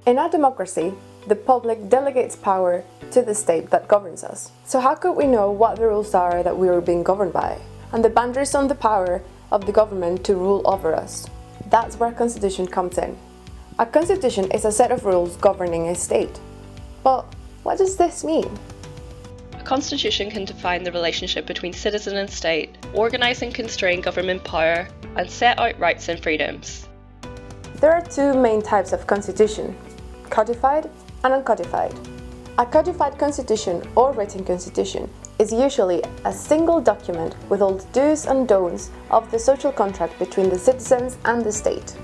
In a democracy, the public delegates power to the state that governs us. So how could we know what the rules are that we are being governed by, and the boundaries on the power of the government to rule over us? That's where a constitution comes in. A constitution is a set of rules governing a state. But what does this mean? A constitution can define the relationship between citizen and state, organise and constrain government power, and set out rights and freedoms. There are two main types of constitution: codified and uncodified. A codified constitution or written constitution is usually a single document with all the do's and don'ts of the social contract between the citizens and the state.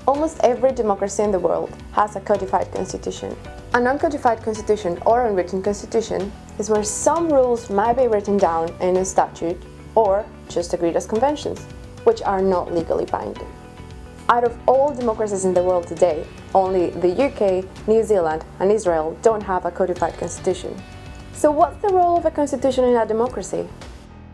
Almost every democracy in the world has a codified constitution. An uncodified constitution or unwritten constitution is where some rules might be written down in a statute or just agreed as conventions, which are not legally binding. Out of all democracies in the world today, only the UK, New Zealand and Israel don't have a codified constitution. So what's the role of a constitution in a democracy?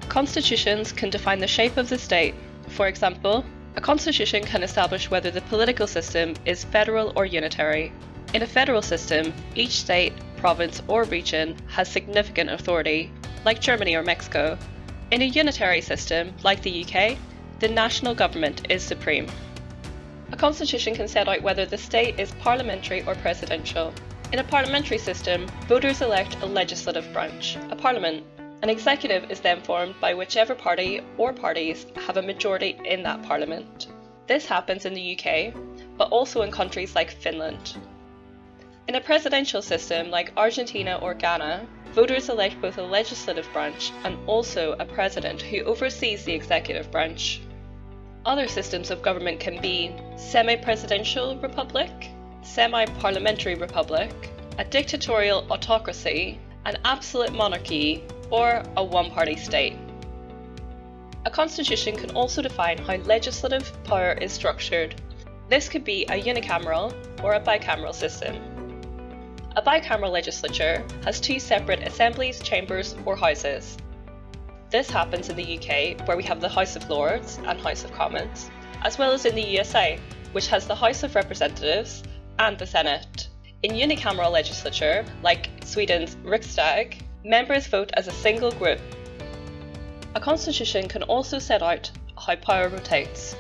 Constitutions can define the shape of the state. For example, a constitution can establish whether the political system is federal or unitary. In a federal system, each state, province or region has significant authority, like Germany or Mexico. In a unitary system, like the UK, the national government is supreme. A constitution can set out whether the state is parliamentary or presidential. In a parliamentary system, voters elect a legislative branch, a parliament. An executive is then formed by whichever party or parties have a majority in that parliament. This happens in the UK, but also in countries like Finland. In a presidential system like Argentina or Ghana, voters elect both a legislative branch and also a president who oversees the executive branch. Other systems of government can be semi-presidential republic, semi-parliamentary republic, a dictatorial autocracy, an absolute monarchy, or a one-party state. A constitution can also define how legislative power is structured. This could be a unicameral or a bicameral system. A bicameral legislature has two separate assemblies, chambers, or houses. This happens in the UK, where we have the House of Lords and House of Commons, as well as in the USA, which has the House of Representatives and the Senate. In unicameral legislature, like Sweden's Riksdag, members vote as a single group. A constitution can also set out how power rotates.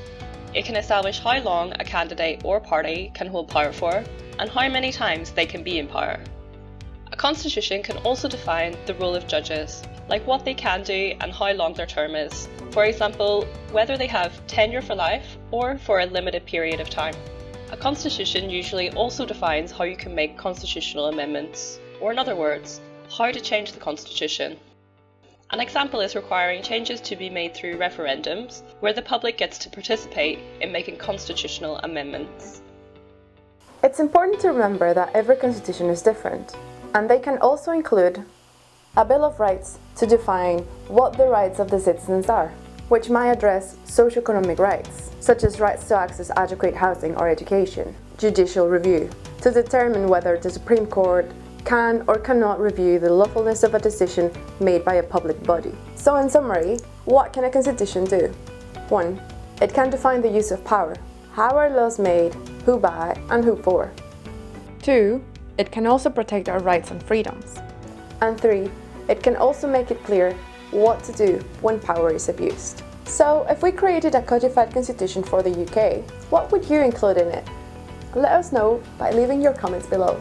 It can establish how long a candidate or party can hold power for, and how many times they can be in power. A constitution can also define the role of judges, like what they can do and how long their term is. For example, whether they have tenure for life or for a limited period of time. A constitution usually also defines how you can make constitutional amendments, or in other words, how to change the constitution. An example is requiring changes to be made through referendums, where the public gets to participate in making constitutional amendments. It's important to remember that every constitution is different, and they can also include a Bill of Rights to define what the rights of the citizens are, which might address socioeconomic rights, such as rights to access adequate housing or education, judicial review, to determine whether the Supreme Court can or cannot review the lawfulness of a decision made by a public body. So in summary, what can a constitution do? 1. It can define the use of power. How are laws made, who by, and who for? 2. It can also protect our rights and freedoms. And 3. It can also make it clear what to do when power is abused. So, if we created a codified constitution for the UK, what would you include in it? Let us know by leaving your comments below.